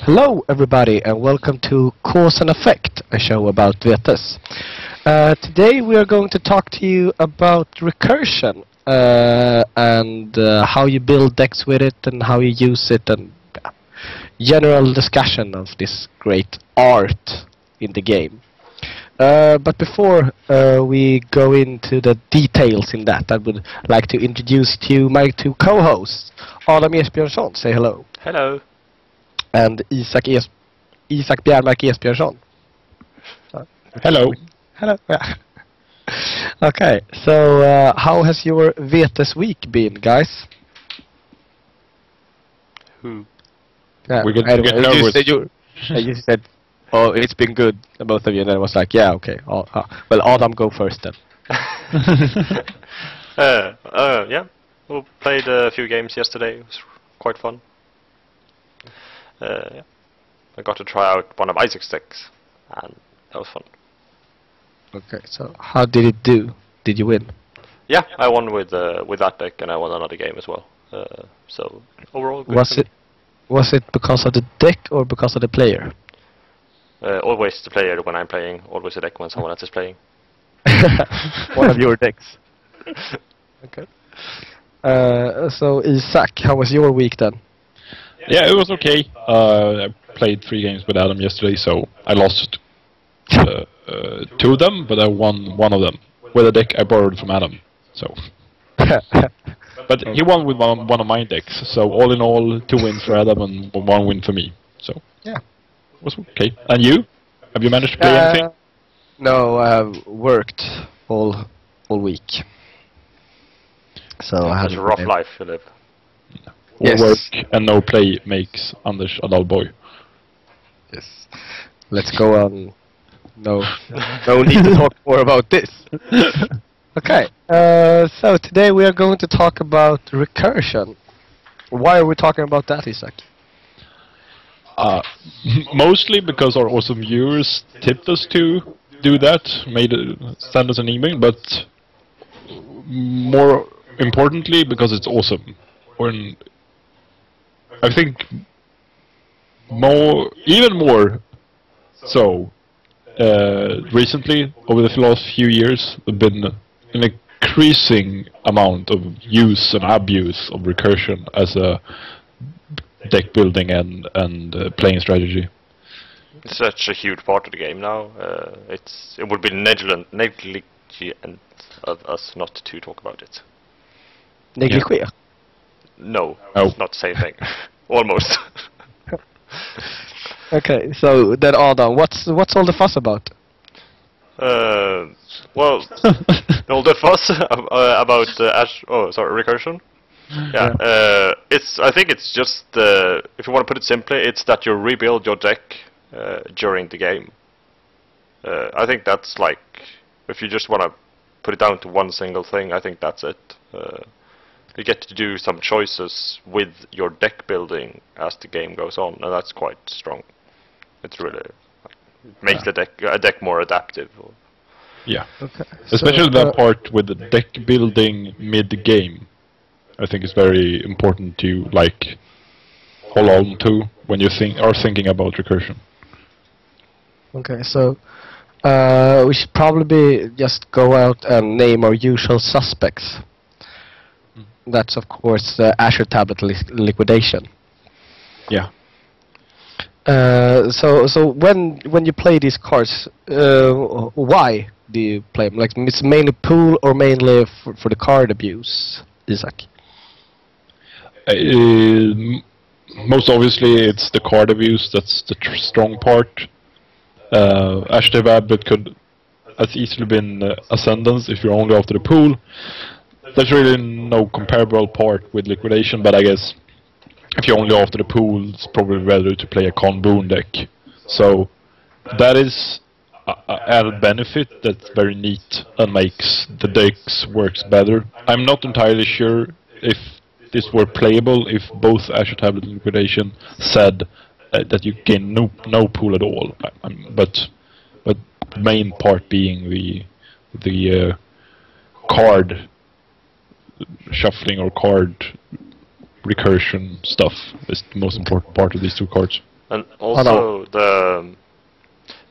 Hello everybody and welcome to Cause and Effect, a show about Vetes. Today we are going to talk to you about recursion and how you build decks with it and how you use it and general discussion of this great art in the game. But before we go into the details in that, I would like to introduce to you my two co-hosts. Adam Esbjörnsson, say hello. Hello. And Isak Bjärmark Esbjörnsson. Hello. Hello. Yeah. Okay, so how has your Vetes week been, guys? We get nervous. You said, oh, it's been good, both of you, and then I was like, yeah, okay. Well, Adam, go first then. Yeah. We played a few games yesterday. It was quite fun. Yeah. I got to try out one of Isaac's decks, and that was fun. Okay, so how did it do? Did you win? Yeah, I won with that deck, and I won another game as well. So overall, good. Was it because of the deck or because of the player? Always the player when I'm playing, always the deck when someone else is playing. One of your decks. Okay. So Isak, how was your week then? Yeah, it was okay. I played 3 games with Adam yesterday, so I lost 2 of them, but I won 1 of them with a deck I borrowed from Adam. So, but he won with one of my decks. So all in all, 2 wins for Adam and 1 win for me. So yeah, it was okay. And you? Have you managed to play anything? No, I've worked all week. So I had a rough life to live. All yes. Work and no play makes Anders a dull boy. Yes. Let's go on. No need to talk more about this. Okay. So today we are going to talk about recursion. Why are we talking about that, Isak? Mostly because our awesome viewers tipped us to do that, send us an email, but more importantly because it's awesome. I think even more so, recently, over the last few years, there's been an increasing amount of use and abuse of recursion as a deck building and playing strategy. It's such a huge part of the game now. It would be negligent of us not to talk about it. Negligé? Yeah. No, Oh. it's not the same thing. Almost. Okay, so then Adam, what's all the fuss about? Well, all the fuss about recursion. Yeah, I think it's just if you want to put it simply, it's that you rebuild your deck during the game. I think that's like, if you just want to put it down to one single thing, I think that's it. You get to do some choices with your deck building as the game goes on, and that's quite strong. It's really it makes a deck more adaptive. Yeah, okay. Especially that part with the deck building mid-game. I think is very important to hold on to when you are thinking about recursion. Okay, so we should probably just go out and name our usual suspects. That's of course Ashur Tablets Liquidation. Yeah. So when you play these cards, why do you play them? Like, it's mainly pool or mainly for the card abuse, Isak? Most obviously, it's the card abuse that's the strong part. Ashur Tablets could has easily been Ascendance if you're only after the pool. There's really no comparable part with Liquidation, but I guess if you're only after the pool, it's probably better to play a con boon deck. So that is an added benefit that's very neat and makes the decks works better. I'm not entirely sure if this were playable if both Ashur Tablets and Liquidation said that you gain no pool at all. But the main part being the card shuffling or card recursion stuff is the most important part of these 2 cards. And also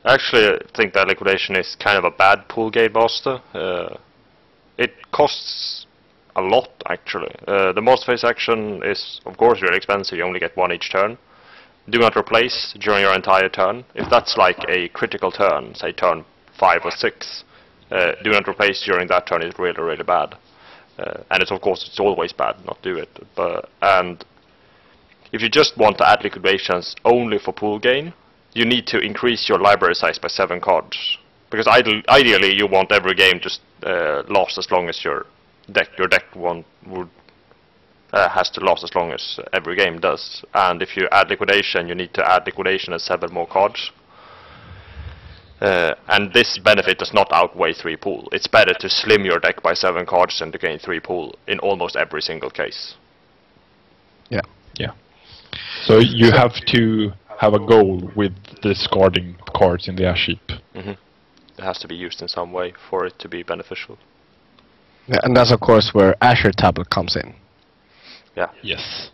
actually, I think that liquidation is kind of a bad pool game master. It costs a lot, actually. The master phase action is, of course, really expensive. You only get one each turn. Do not replace during your entire turn. If that's like a critical turn, say turn 5 or 6, do not replace during that turn is really, really bad. And it's, of course, it's always bad not do it. And if you just want to add liquidations only for pool gain, you need to increase your library size by 7 cards. Because ideally you want every game just last as long as your deck has to last as long as every game does. And if you add liquidation, you need to add liquidation and 7 more cards. And this benefit does not outweigh 3 pool. It's better to slim your deck by 7 cards than to gain 3 pool in almost every single case. Yeah. Yeah. So you have to have a goal with discarding cards in the ash heap. Mm-hmm. It has to be used in some way for it to be beneficial. Yeah, and that's of course where Ashur Tablet comes in. Yeah. Yes.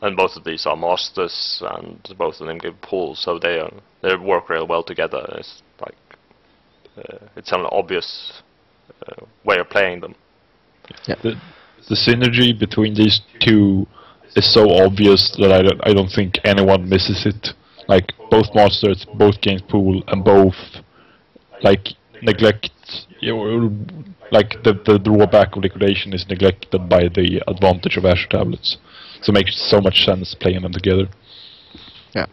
And both of these are masters, and both of them give pools, so they work real well together. It's like it's an obvious way of playing them. Yeah. The synergy between these two is so obvious that I don't think anyone misses it. Like both masters, both gain pool, and both like neglect. Like the drawback of liquidation is neglected by the advantage of Ashur Tablets. So it makes so much sense playing them together. Yeah.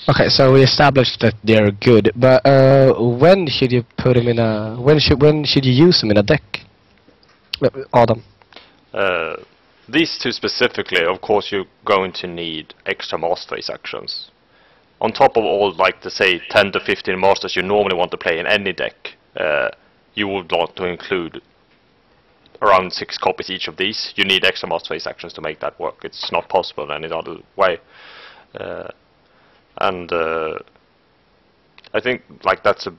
Okay, so we established that they're good, but when should you put them in a? When should you use them in a deck? Adam. These two specifically, of course, you're going to need extra master phase actions. On top of all, like the say 10 to 15 masters you normally want to play in any deck, you would want to include around 6 copies each of these. You need extra master phase actions to make that work. It's not possible in any other way. And I think like that's a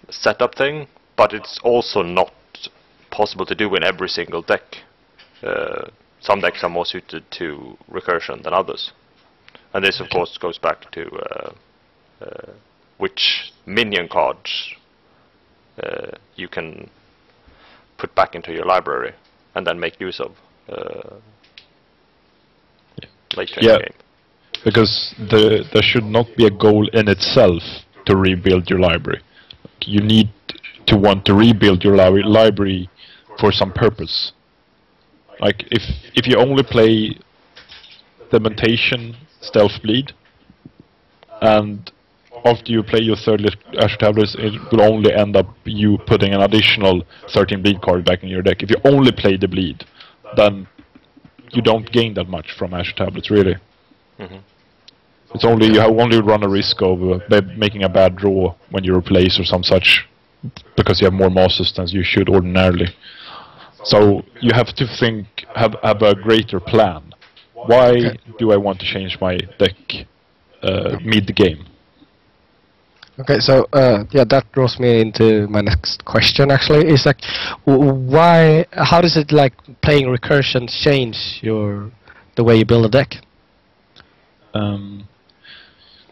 setup thing, but it's also not possible to do in every single deck. Some decks are more suited to recursion than others. And this of course goes back to which minion cards you can put back into your library and then make use of later in the game. Because there should not be a goal in itself to rebuild your library. You need to want to rebuild your library for some purpose. Like if you only play Dementation, Stealth Bleed, and after you play your third Ashur Tablets, it will only end up you putting an additional 13 bleed card back in your deck. If you only play the bleed, then you don't gain that much from Ashur Tablets, really. Mm-hmm. It's only you only run a risk of making a bad draw when you replace or some such, because you have more masters than you should ordinarily. So you have to have a greater plan. Why do I want to change my deck mid-game? Okay, so yeah, that draws me into my next question. Actually, is like, why? How does it like playing recursion change the way you build a deck?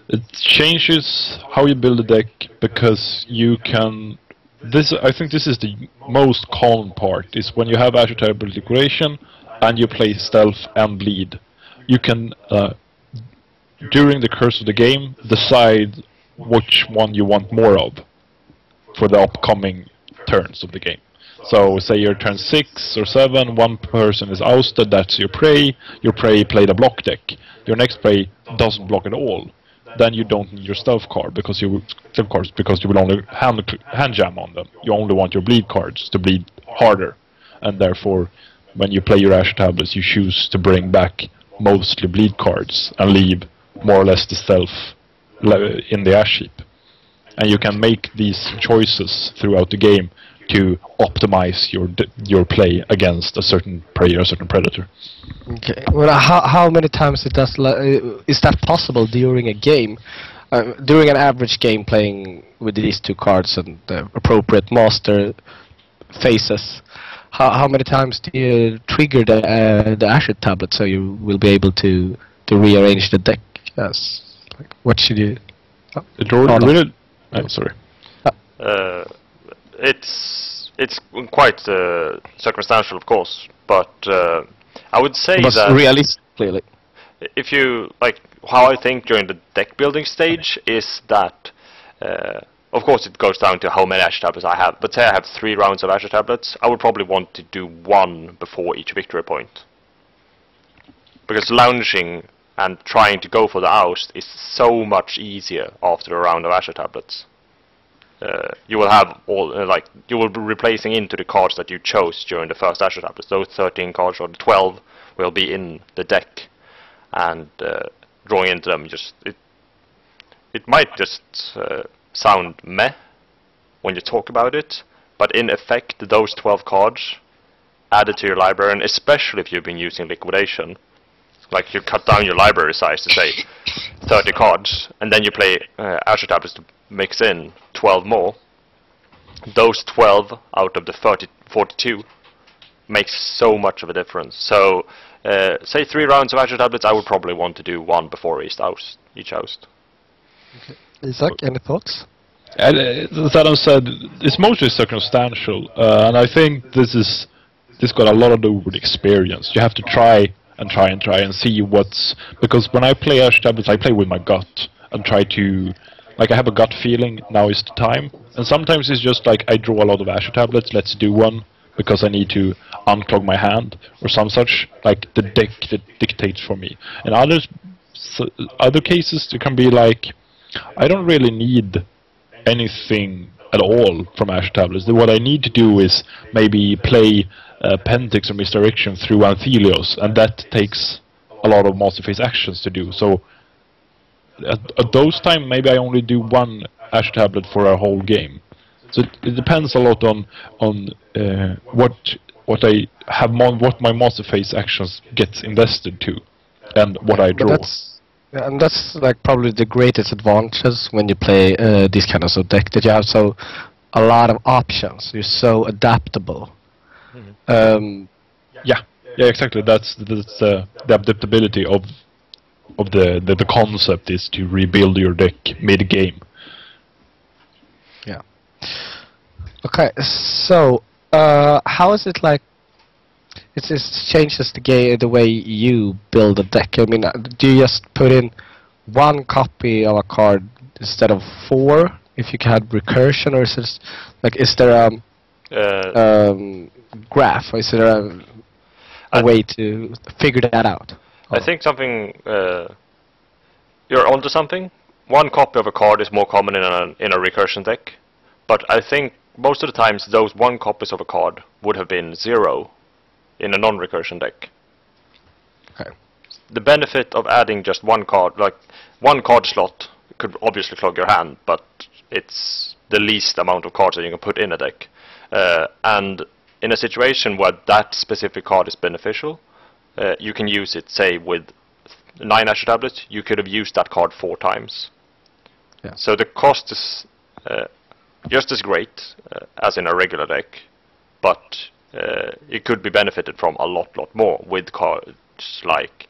It changes how you build a deck because you can. I think this is the most common part. Is when you have Ashur Tablet Liquidation and you play Stealth and Bleed, you can during the course of the game decide which one you want more of for the upcoming turns of the game. So say you're turn 6 or 7, one person is ousted, that's your prey played a block deck. Your next prey doesn't block at all. Then you don't need your stealth card because you will only hand jam on them. You only want your bleed cards to bleed harder, and therefore when you play your Ashur Tablets you choose to bring back mostly bleed cards and leave more or less the stealth in the ash heap. And you can make these choices throughout the game to optimize your play against a certain prey or a certain predator. Okay. Well, how many times is that possible during a game? During an average game, playing with these two cards and the appropriate master phases, how many times do you trigger the Ashur Tablet so you will be able to rearrange the deck? Yes. Like, what should you? It no. really. I'm sorry. It's quite circumstantial, of course, but I would say But that realistically, like, if you like, how I think during the deck building stage is that, of course, it goes down to how many Ashur Tablets I have. But say I have 3 rounds of Ashur Tablets, I would probably want to do 1 before each victory point, because lounging and trying to go for the oust is so much easier after a round of Ashur Tablets. You will have all you will be replacing into the cards that you chose during the first Ashur Tablets. Those 13 cards or the 12 will be in the deck, and drawing into them it might just sound meh when you talk about it, but in effect those 12 cards added to your library, and especially if you've been using liquidation, like you cut down your library size to say 30 cards, and then you play Ashur Tablets to mix in 12 more. Those 12 out of the 42 makes so much of a difference. So say 3 rounds of Ashur Tablets, I would probably want to do 1 before each oust. okay. Isaac, any thoughts? As Adam said, it's mostly circumstantial, and I think this got a lot to do with experience. You have to try and see what's, because when I play Ashur Tablets, I play with my gut and try to, like, I have a gut feeling now is the time, and sometimes it's just like I draw a lot of Ashur Tablets, let's do 1 because I need to unclog my hand or some such, like the deck that dictates for me. And other cases it can be like I don't really need anything at all from Ashur Tablets. What I need to do is maybe play Pentix or Misdirection through Anthelios, and that takes a lot of master phase actions to do. So at those times, maybe I only do 1 Ashur Tablet for a whole game. So it depends a lot on what I have, what my master phase actions gets invested to, and what I draw. And that's like probably the greatest advantages when you play these kinds of deck, that you have a lot of options. You're so adaptable. Yeah, exactly. That's the adaptability of the concept is to rebuild your deck mid game. Yeah. Okay, so how is it like? It changes the way you build a deck. I mean, do you just put in 1 copy of a card instead of 4 if you had recursion, or is it like, is there a graph, or is there a way to figure that out? I think something you're onto something. 1 copy of a card is more common in a recursion deck, but I think most of the times those 1 copies of a card would have been 0 in a non-recursion deck. Okay. The benefit of adding just 1 card, like 1 card slot, could obviously clog your hand, but it's the least amount of cards that you can put in a deck. And in a situation where that specific card is beneficial, you can use it, say, with 9 Ashur Tablets, you could have used that card 4 times. Yeah. So the cost is just as great as in a regular deck, but it could be benefited from a lot more with cards like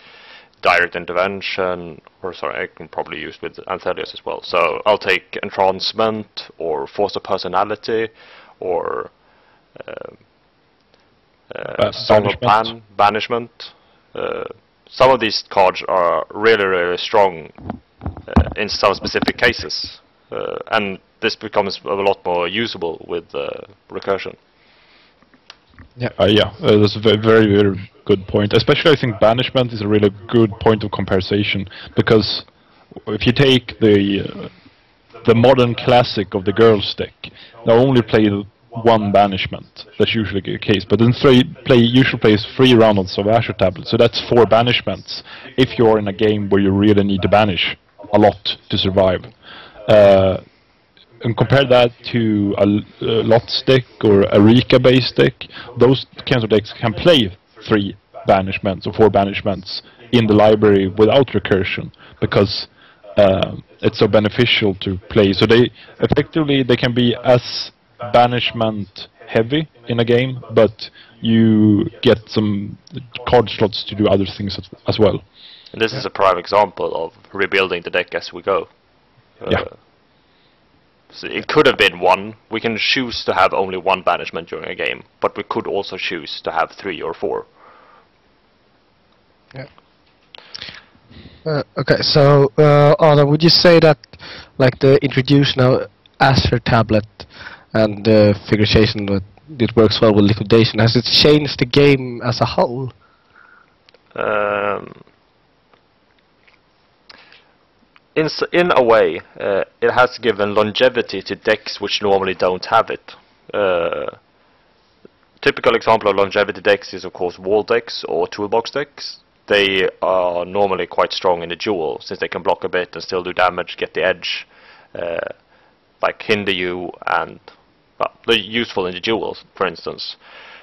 Direct Intervention, or sorry, I can probably use with Anthelios as well. So I'll take Entrancement, or Force of Personality, or Song of Banishment. Some of these cards are really strong in some specific cases, and this becomes a lot more usable with recursion. Yeah, that's a very good point. Especially, I think Banishment is a really good point of comparison, because if you take the modern classic of the girls deck, they only play 1 Banishment. That's usually the case. But then usually plays 3 rounds of Ashur Tablets, so that's 4 banishments. If you're in a game where you really need to banish a lot to survive. And compare that to a Lots deck or a Rika-based deck, those kinds of decks can play 3 banishments or 4 banishments in the library without recursion, because it's so beneficial to play. So they can be as banishment heavy in a game, but you get some card slots to do other things as well. And this is a prime example of rebuilding the deck as we go. Yeah. So it could have been one. We can choose to have only one banishment during a game, but we could also choose to have 3 or 4. Yeah. Okay, so Adam, would you say that like the introduction of Ashur Tablet and the figuration that it works well with liquidation, has it changed the game as a whole? In a way, it has given longevity to decks which normally don't have it. Typical example of longevity decks is of course wall decks or toolbox decks. They are normally quite strong in the duel, since they can block a bit and still do damage, get the edge, like hinder you, and they're useful in the duels, for instance.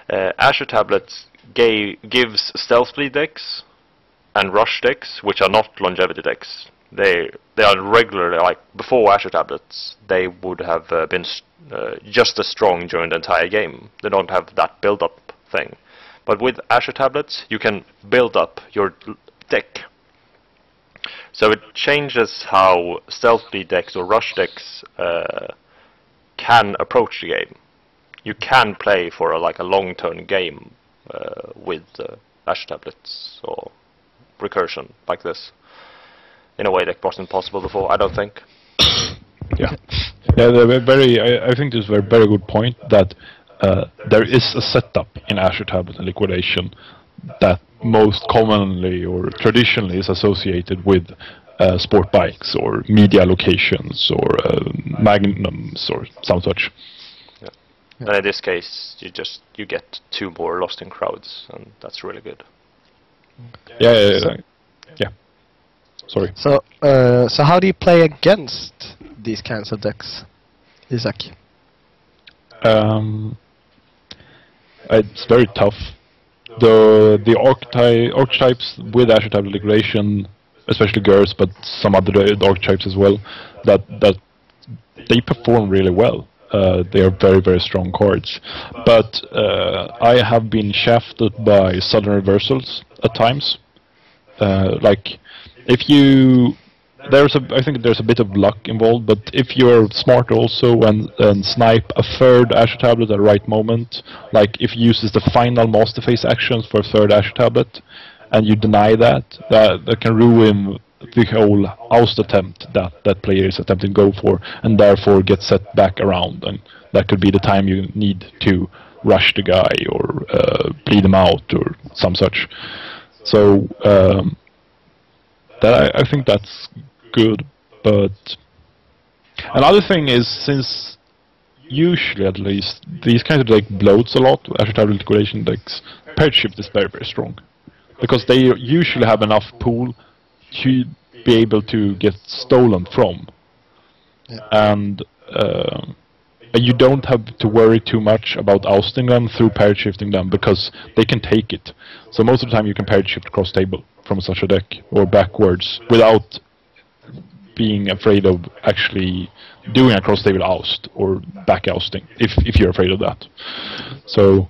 Ashur Tablets gives stealth bleed decks and rush decks, which are not longevity decks. They are regularly, like before Ashur Tablets, they would have been just as strong during the entire game. They don't have that build-up thing. But with Ashur Tablets, you can build up your deck. So it changes how stealth bleed decks or rush decks can approach the game. You can play for a long-term game with Ashur Tablets or recursion like this, in a way that wasn't possible before, I don't think. Yeah, I think this is a very good point, that there is a setup in Ashur Tablets and Liquidation that most commonly or traditionally is associated with sport bikes or media locations or magnums or some such. Yeah. And in this case, you get 2 more Lost in Crowds, and that's really good. Yeah. Sorry. So, so how do you play against these kinds of decks, Isaac? It's very tough. The archetypes with Ashur Tablet Liquidation, especially Gers, but some other archetypes as well, that they perform really well. They are very strong cards. But I have been shafted by sudden reversals at times. Like, if you... I think there's a bit of luck involved, but if you're smart also and snipe a third Ashur Tablet at the right moment, like if he uses the final Master Phase actions for a third Ashur Tablet, and you deny that can ruin the whole oust attempt that player is attempting to go for, and therefore get set back around, and that could be the time you need to rush the guy or bleed him out or some such. So I think that's good. But another thing is, since usually at least these kinds of deck bloats a lot, Ashur Tablet Liquidation decks, paired shift is very strong, because they usually have enough pool to be able to get stolen from. Yeah. And you don't have to worry too much about ousting them through paired shifting them, because they can take it. So most of the time you can paired shift across table from such a deck, or backwards, without being afraid of actually doing a cross table oust or back ousting, if you're afraid of that. So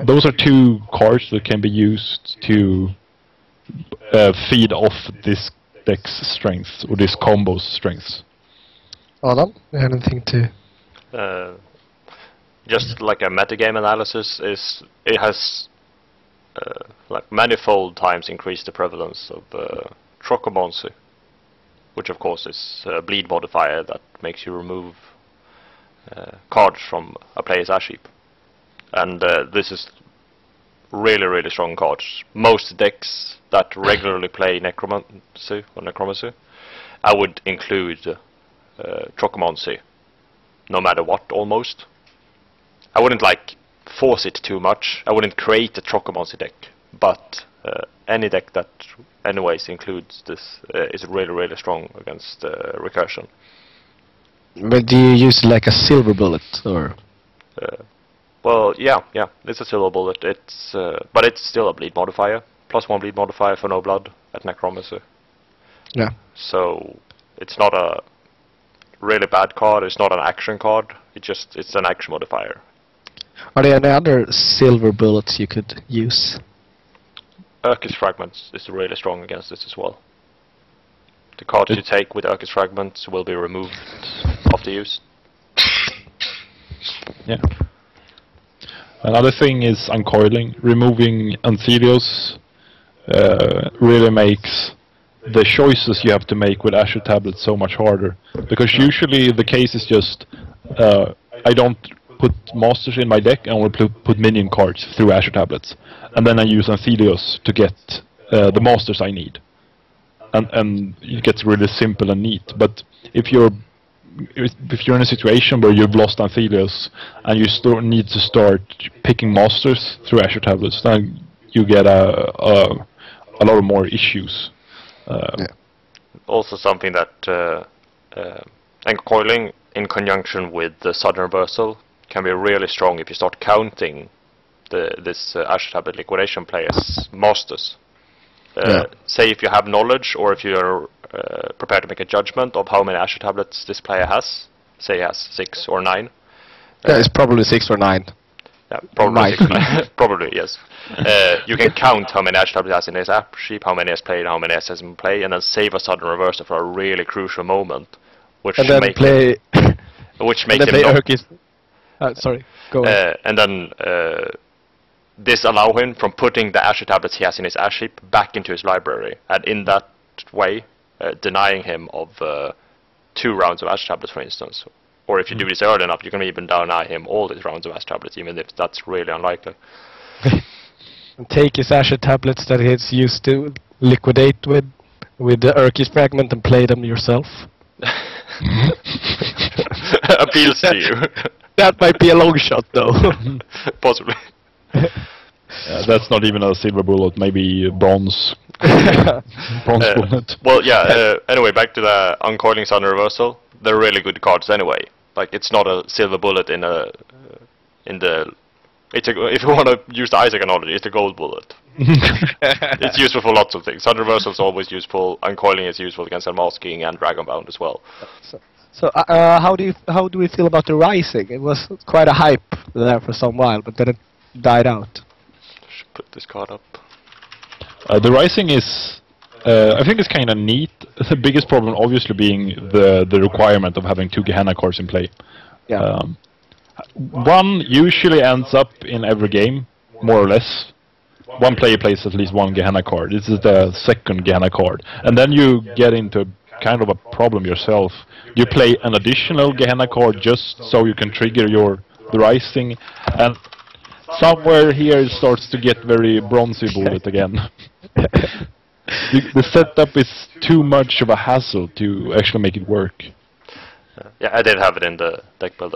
those are 2 cards that can be used to feed off this deck's strength, or this combo's strengths. Adam, you have anything to... just like a metagame analysis, it has like manifold times increased the prevalence of Trocomonsi, which of course is a bleed modifier that makes you remove cards from a player's ash heap. And this is really strong cards. Most decks that regularly play Necromancy, I would include Trocomonsi, no matter what, almost. I wouldn't like force it too much. I wouldn't create a Trocomonsi deck, but any deck that anyways includes this is really strong against recursion. But do you use like a silver bullet, or? Well, yeah, it's a silver bullet. It's but it's still a bleed modifier, +1 bleed modifier for no blood at Necromancy. Yeah. So it's not a really bad card. It's not an action card. It's an action modifier. Are there any other silver bullets you could use? Urkis Fragments is really strong against this as well. The cards you take with Urkis Fragments will be removed after use. Yeah. Another thing is uncoiling. Removing Anthelios really makes the choices you have to make with Ashur Tablets so much harder. Because usually the case is just, I don't put Masters in my deck, I want to put minion cards through Ashur Tablets. And then I use Anthelios to get the Masters I need. And it gets really simple and neat. But if you're in a situation where you've lost Anthelios and you need to start picking Masters through Ashur Tablets, then you get a lot of more issues. Also something that uncoiling in conjunction with the sudden reversal can be really strong if you start counting this Ashur Tablet liquidation play as Masters. Say if you have knowledge, or if you're prepared to make a judgment of how many Ashur Tablets this player has, say he has 6 or 9. Yeah, it's probably 6 or 9. Yeah, probably 6 or 9. Probably, yes. You can count how many Ashur Tablets he has in his app sheet, how many he has played, how many he has in play, and then save a sudden reversal for a really crucial moment, which and then make play him, which makes him not. Sorry, go on. And then this allow him from putting the Ashur Tablets he has in his ash heap back into his library, and in that way denying him of 2 rounds of Ashur Tablets, for instance. Or if you do this early enough, you can even deny him all these rounds of Ashur Tablets, even if that's really unlikely. And take his Ashur Tablets that he's used to liquidate with the Urkis Fragment and play them yourself. Appeals to you. That might be a long shot, though. Possibly. That's not even a silver bullet, maybe bronze. Bronze bullet. Well, yeah. Anyway, back to the uncoiling sudden reversal. They're really good cards anyway. Like, it's not a silver bullet in the. If you want to use the Isaac analogy, it's a gold bullet. It's useful for lots of things. Sudden reversal is always useful. Uncoiling is useful against unmasking and Dragonbound as well. So how do we feel about the Rising? It was quite a hype there for some while, but then it died out. Should put this card up. The Rising is, I think it's kind of neat. The biggest problem obviously being the requirement of having 2 Gehenna cards in play. Yeah. One usually ends up in every game, more or less. One player plays at least 1 Gehenna card. This is the second Gehenna card. And then you get into kind of a problem yourself. You play an additional Gehenna card just so you can trigger the Rising. And somewhere here it starts to get very bronzy bullet again. The setup is too much of a hassle to actually make it work. Yeah, I did have it in the deck build.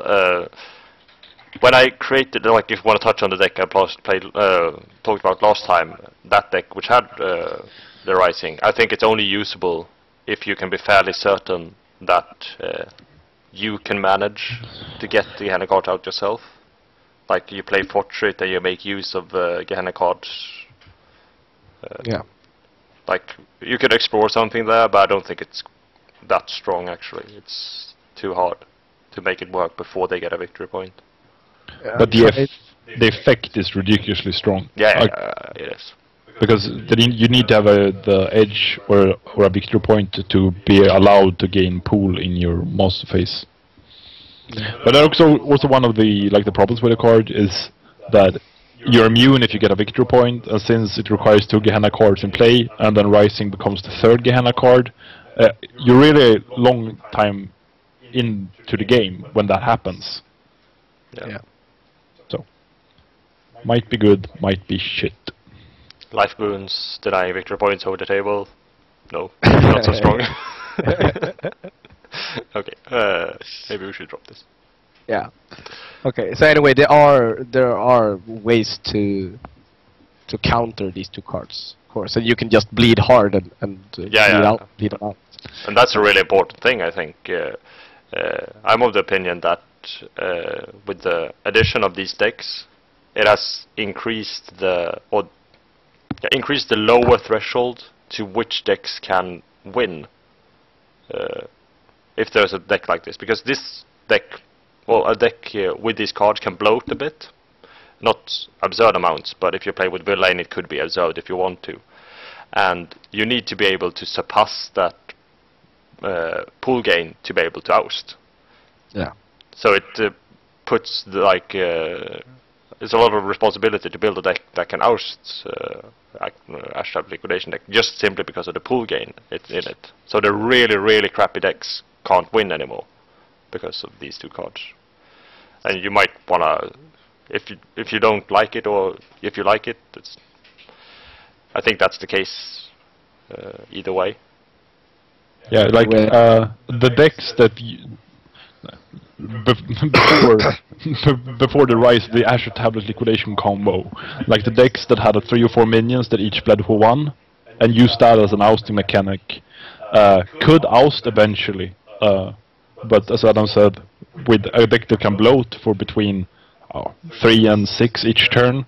When I created, like, if you want to touch on the deck I talked about last time, that deck which had the Rising, I think it's only usable if you can be fairly certain that you can manage to get the Gehenna card out yourself. Like, you play Fortrit and you make use of Gehenna cards. Yeah. Like, you could explore something there, but I don't think it's that strong, actually. It's too hard to make it work before they get a victory point. But the effect is ridiculously strong. Yeah, it is. Because you need to have the edge or a victory point to be allowed to gain pool in your master phase. Yeah. But also one of the problems with the card is that you're immune if you get a victory point, and since it requires 2 Gehenna cards in play, and then Rising becomes the 3rd Gehenna card, you're really long time into the game when that happens. Yeah. So, might be good, might be shit. Life boons, denying victory points over the table. No, not so strong. Okay, maybe we should drop this. Yeah. Okay. So anyway, there are ways to counter these 2 cards, of course, and you can just bleed hard and bleed them out. And that's a really important thing, I think. I'm of the opinion that with the addition of these decks, it has increased the lower threshold to which decks can win. If there's a deck like this, because this deck, well, a deck with these cards can bloat a bit, not absurd amounts, but if you play with villain, it could be absurd if you want to. And you need to be able to surpass that pool gain to be able to oust. Yeah. So it puts it's a lot of responsibility to build a deck that can oust Ashur Tablet Liquidation deck just simply because of the pool gain it's in it. So the really, really crappy decks can't win anymore because of these two cards. And you might wanna, if you don't like it, or if you like it, I think that's the case either way. Yeah, like the decks that before the rise of the Ashur Tablet Liquidation combo, like the decks that had 3 or 4 minions that each bled for 1, and used that as an ousting mechanic, could oust eventually. But as Adam said, with a deck that can bloat for between 3 and 6 each turn,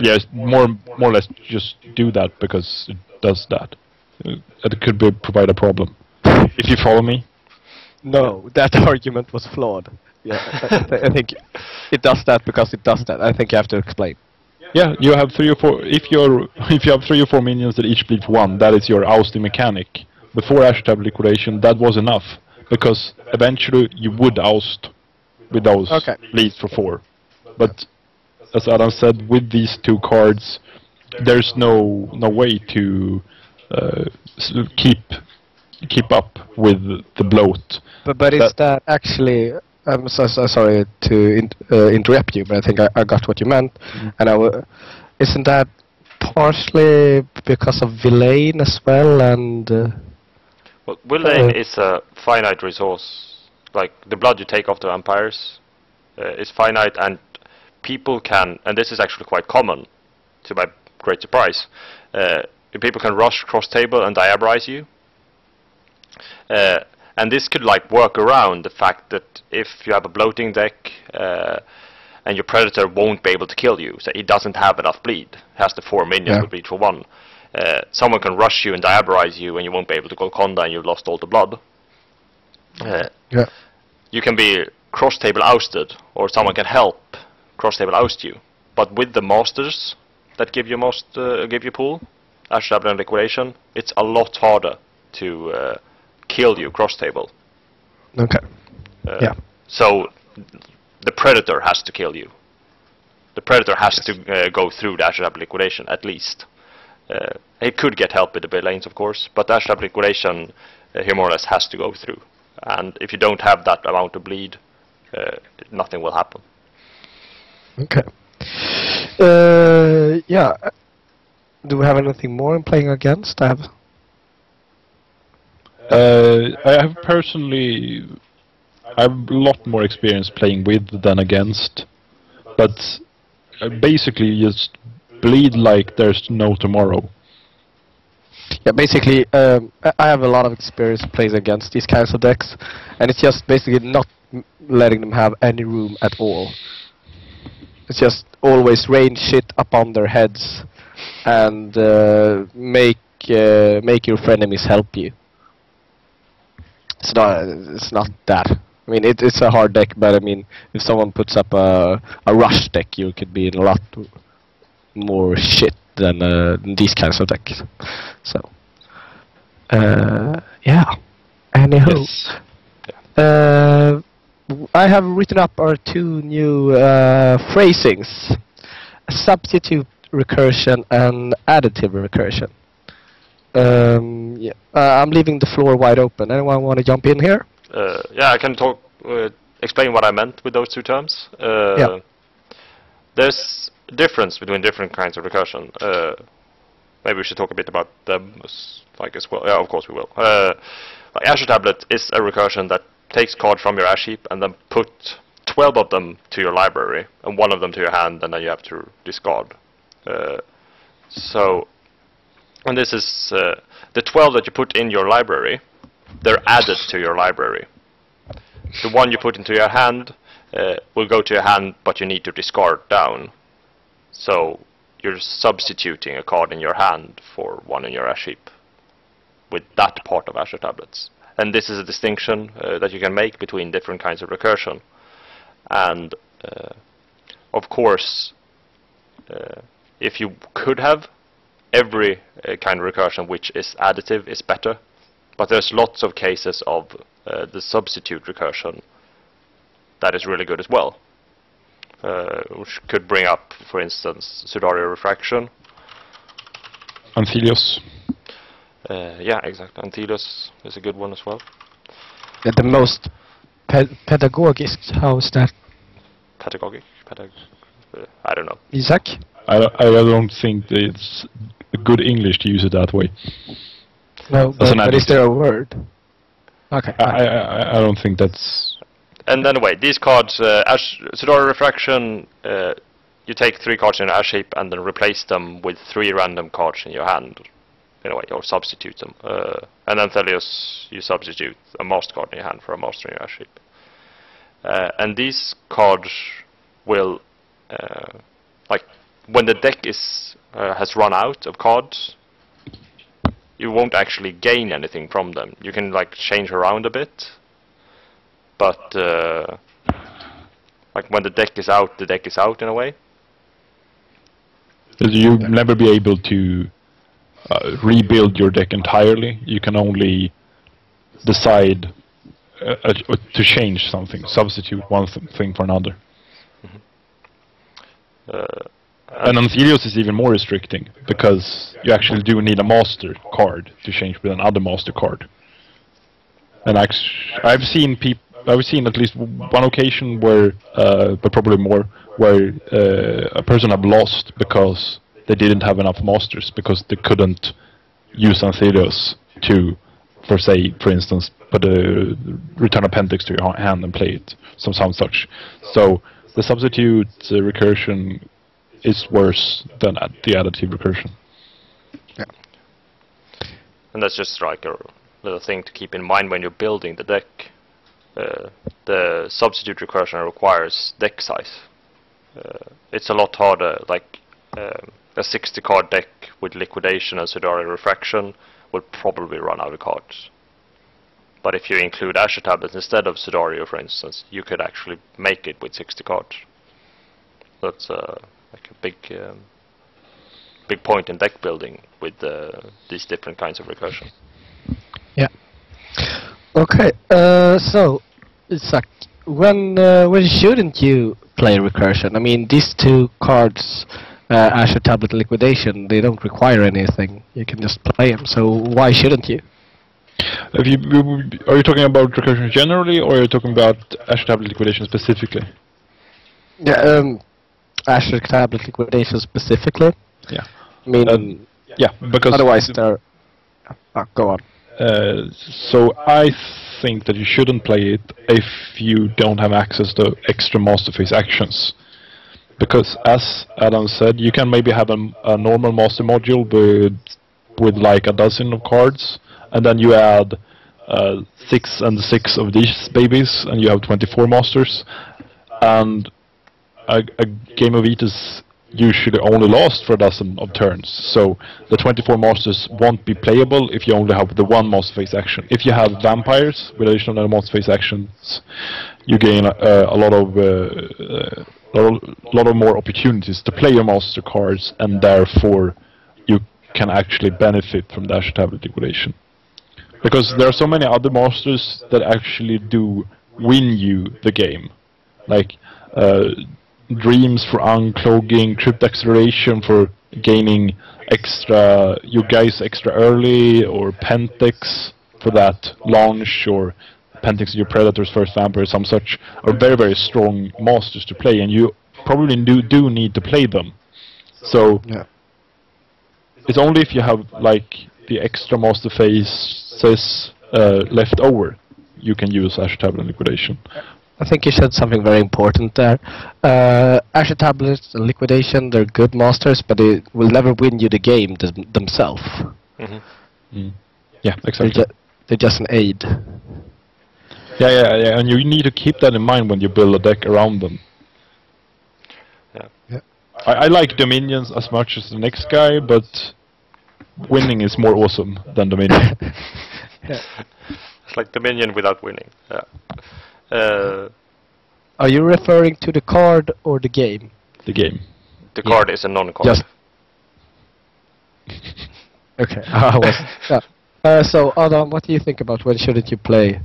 yes, more or less just do that because it does that. It could provide a problem. If you follow me. No, that argument was flawed. Yeah, I think it does that because it does that. I think you have to explain. Yeah, you have 3 or 4. If you have 3 or 4 minions that each bleed for 1, that is your ousting mechanic. Before Ashur Tablet Liquidation, that was enough because eventually you would oust with those bleeds for 4. But as Adam said, with these 2 cards, there's no way to keep up with the bloat. But is that actually? I'm so sorry to interrupt you, but I think I got what you meant. And isn't that partially because of villain as well? And well, villain is a finite resource. Like the blood you take off the vampires is finite, and people can, and this is actually quite common, to my great surprise. People can rush cross table and diabolize you. And this could like work around the fact that if you have a bloating deck and your predator won't be able to kill you, so he doesn't have enough bleed, has the 4 minions with bleed for 1, someone can rush you and diabolize you and you won't be able to go conda and you've lost all the blood. You can be cross table ousted, or someone can help cross table oust you. But with the masters that give you pool, Ashur Tablet and Liquidation, it's a lot harder to kill you cross table. Okay. So the predator has to kill you. The predator has to go through the Ashur Tablet Liquidation at least. It could get help with the villains, of course, but the Ashur Tablet Liquidation here more or less has to go through. And if you don't have that amount of bleed, nothing will happen. Okay. Yeah. Do we have anything more in playing against? I have personally, I have a lot more experience playing with than against, but basically just bleed like there's no tomorrow. Yeah, basically, I have a lot of experience playing against these kinds of decks, and it's just basically not letting them have any room at all. It's just always rain shit upon their heads, and make your frenemies help you. It's not that. I mean, it's a hard deck, but I mean, if someone puts up a rush deck, you could be in a lot more shit than these kinds of decks. So, yeah. Anywho, I have written up our 2 new phrasings: substitute recursion and additive recursion. I'm leaving the floor wide open. Anyone want to jump in here? Yeah, I can explain what I meant with those 2 terms. There's a difference between different kinds of recursion. Maybe we should talk a bit about them as well. Yeah, of course we will. Like Ashur Tablet is a recursion that takes cards from your ash heap and then put 12 of them to your library and 1 of them to your hand, and then you have to discard. And this is the 12 that you put in your library, they're added to your library. The 1 you put into your hand will go to your hand, but you need to discard down. So you're substituting a card in your hand for 1 in your ash heap with that part of Ashur Tablets. And this is a distinction that you can make between different kinds of recursion. And of course, if you could have every kind of recursion which is additive is better, but there's lots of cases of the substitute recursion that is really good as well, which could bring up, for instance, Sudario refraction. Anthelios. Yeah, exactly. Anthelios is a good one as well. The most pedagogic, how is that? Pedagogic? I don't know. Isaac? I don't think that it's good English to use it that way. No, but is there a word? Okay. I don't think that's... And anyway, these cards, Sudario refraction, you take 3 cards in an ash heap and then replace them with 3 random cards in your hand, in a way, or substitute them. And then Anthelios, you substitute a master card in your hand for a master in your ash heap. And these cards will, like, when the deck is has run out of cards, you won't actually gain anything from them. You can like change around a bit, but like when the deck is out in a way. You'll never be able to rebuild your deck entirely. You can only decide to change something, substitute one thing for another. And Anthelios is even more restricting, because you actually do need a master card to change with another master card. And I've seen at least one occasion where, but probably more, where a person have lost because they didn't have enough masters, because they couldn't use Anthelios to, for instance, put a return appendix to your hand and play it, some such. So the substitute recursion is worse than the additive recursion. Yeah. And that's just like a little thing to keep in mind when you're building the deck. The substitute recursion requires deck size. It's a lot harder, like a 60 card deck with liquidation and Sudario refraction will probably run out of cards. But if you include Ashur Tablets instead of Sudario, for instance, you could actually make it with 60 cards. That's like a big point in deck building with these different kinds of recursion. Yeah. Okay. So, Isaac, when shouldn't you play recursion? I mean, these 2 cards, Ashur Tablet and Liquidation, they don't require anything. You can just play them. So why shouldn't you? Are you talking about recursion generally, or are you talking about Ashur Tablet Liquidation specifically? Yeah. Ashur Tablet Liquidation specifically. Yeah. I mean, yeah, because otherwise they're... go on. So I think that you shouldn't play it if you don't have access to extra master phase actions. Because as Adam said, you can maybe have a normal master module with like a dozen of cards, and then you add 6 and 6 of these babies, and you have 24 masters. And a game of Eatus usually only lasts for a dozen of turns, so the 24 masters won't be playable if you only have the 1 master phase action. If you have vampires with additional master phase actions, you gain a lot of more opportunities to play your master cards, and therefore you can actually benefit from the Ashur Tablet Liquidation. Because there are so many other masters that actually do win you the game, like Dreams for unclogging, Crypt Acceleration for gaining your guys extra early, or Pentix for that launch, or Pentix your Predator's first Vampire, some such, are very, very strong masters to play, and you probably do need to play them. So yeah. It's only if you have like the extra master phases left over you can use Ashur Tablet Liquidation. I think you said something very important there. Ashur Tablets and Liquidation, they're good masters, but they will never win you the game themselves. Mm-hmm. Mm. Yeah, exactly. They're just an aid. Yeah, and you need to keep that in mind when you build a deck around them. Yeah. I like Dominions as much as the next guy, but winning is more awesome than Dominion. Yeah. It's like Dominion without winning. Yeah. Are you referring to the card or the game? the game. The card is a non-card. Just okay. I was. Yeah. So Adam, what do you think about when shouldn't you play?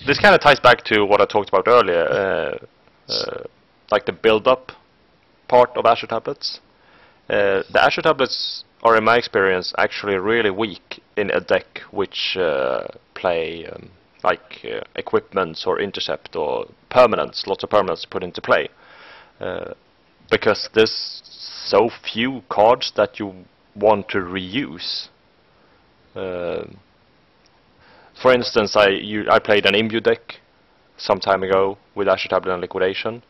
This kind of ties back to what I talked about earlier, like the build-up part of Ashur Tablets. The Ashur Tablets are, in my experience, actually really weak in a deck which play like equipments or intercept or permanents, lots of permanents put into play. Because there's so few cards that you want to reuse. For instance, I played an Imbue deck some time ago with Ashur Tablets and Liquidation,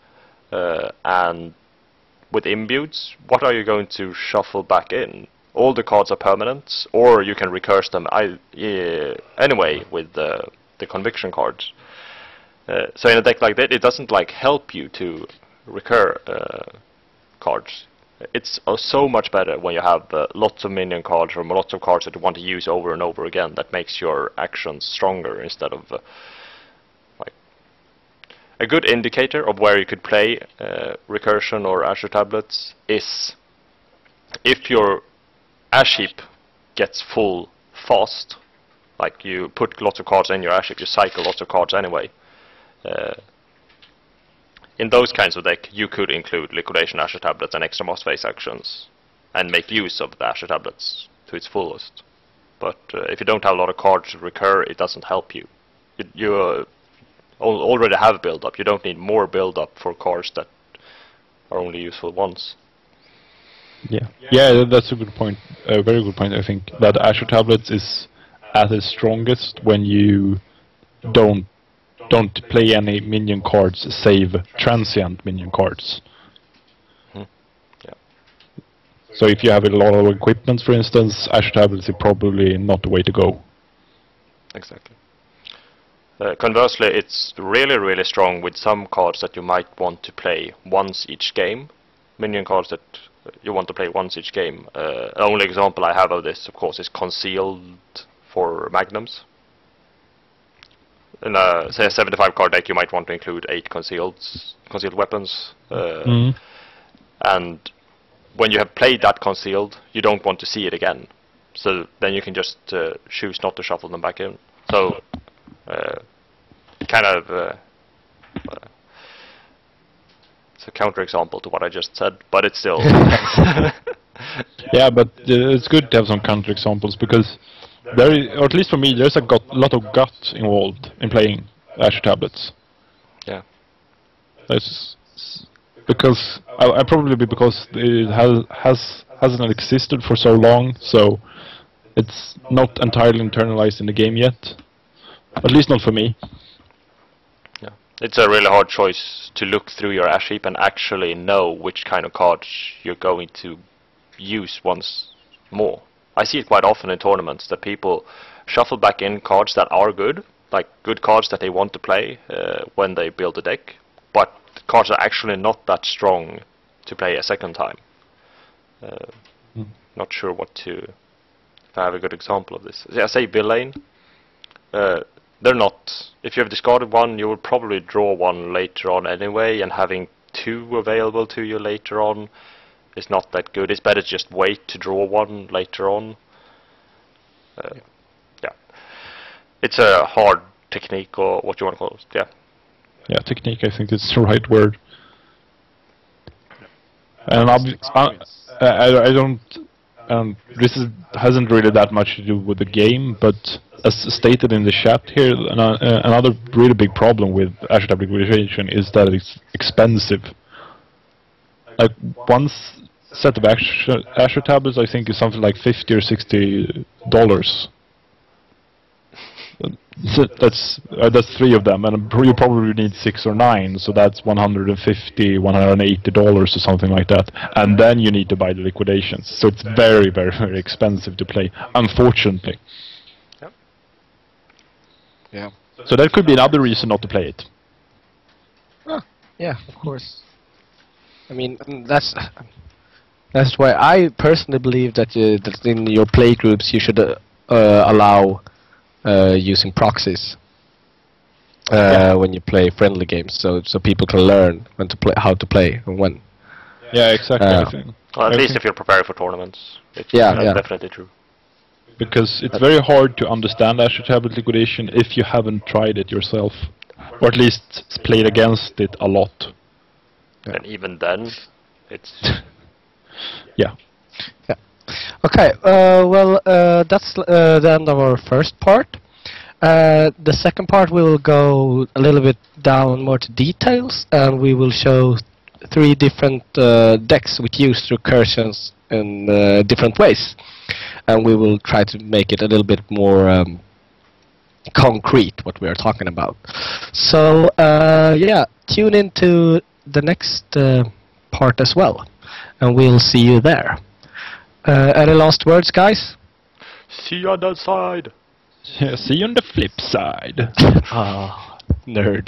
and with Imbues, what are you going to shuffle back in? All the cards are permanents, or you can recurse them anyway with the conviction cards. So in a deck like that, it doesn't like help you to recur cards. It's so much better when you have lots of minion cards or lots of cards that you want to use over and over again. That makes your actions stronger instead of like a good indicator of where you could play recursion or Ashur Tablets is if your ash heap gets full fast. Like you put lots of cards in your ash heap, you cycle lots of cards anyway. In those kinds of deck, you could include Liquidation Ashur Tablets and extra moss phase actions and make use of the Ashur Tablets to its fullest. But if you don't have a lot of cards to recur, it doesn't help you. You already have build-up. You don't need more build-up for cards that are only useful once. Yeah, that's a good point. A very good point. I think that Ashur Tablets is at its strongest when you don't play any minion cards, save transient minion cards. Yeah. So if you have a lot of equipment, for instance, Ashur Tablets is probably not the way to go. Exactly. Conversely, it's really, really strong with some cards that you might want to play once each game. Minion cards that you want to play once each game. The only example I have of this, of course, is Concealed for Magnums. In a, say, a 75 card deck, you might want to include 8 concealed weapons. And when you have played that concealed, you don't want to see it again. So then you can just choose not to shuffle them back in. So kind of it's a counterexample to what I just said, but it's still yeah, but it's good to have some counterexamples because there is, or at least for me, there's a lot of gut involved in playing Ashur Tablets. Yeah. That's because I probably because it hasn't existed for so long, so it's not entirely internalized in the game yet. At least not for me. Yeah. It's a really hard choice to look through your ash heap and actually know which kind of cards you're going to use once more. I see it quite often in tournaments that people shuffle back in cards that are good, like good cards that they want to play when they build a deck, but the cards are actually not that strong to play a second time. Not sure what to... if I have a good example of this. I say Villain. They're not... if you have discarded one, you will probably draw one later on anyway, and having 2 available to you later on is not that good. It's better to just wait to draw one later on. Yeah. It's a hard technique, or what you want to call it. Yeah. Yeah, technique, I think it's the right word. And I don't... this hasn't really that much to do with the game, but as stated in the chat here, another really big problem with Ashur Tablet Liquidation is that it's expensive. Like one set of Ashur Tablets, I think, is something like $50 or $60. So that's 3 of them, and you probably need 6 or 9, so that's $150, $180 or something like that. And then you need to buy the liquidations, so it's very, very, very expensive to play, unfortunately. Yep. Yeah. So that could be another reason not to play it. Yeah, of course. I mean, that's why I personally believe that that in your play groups you should allow using proxies. when you play friendly games, so people can learn when to play, how to play, and when. Yeah, exactly. I think. Well, at least if you're preparing for tournaments, it's Yeah. definitely true. Because it's very hard to understand Ashur Tablet Liquidation if you haven't tried it yourself, or at least played against it a lot. Yeah. And even then, it's Yeah. Yeah. Okay. Well, that's the end of our first part. The second part we will go a little bit down more to details, and we will show 3 different decks which use recursions in different ways, and we will try to make it a little bit more concrete what we are talking about. So yeah, tune into the next part as well, and we'll see you there. Any last words, guys? see you on that side. Yeah, see you on the flip side. Ah, nerd.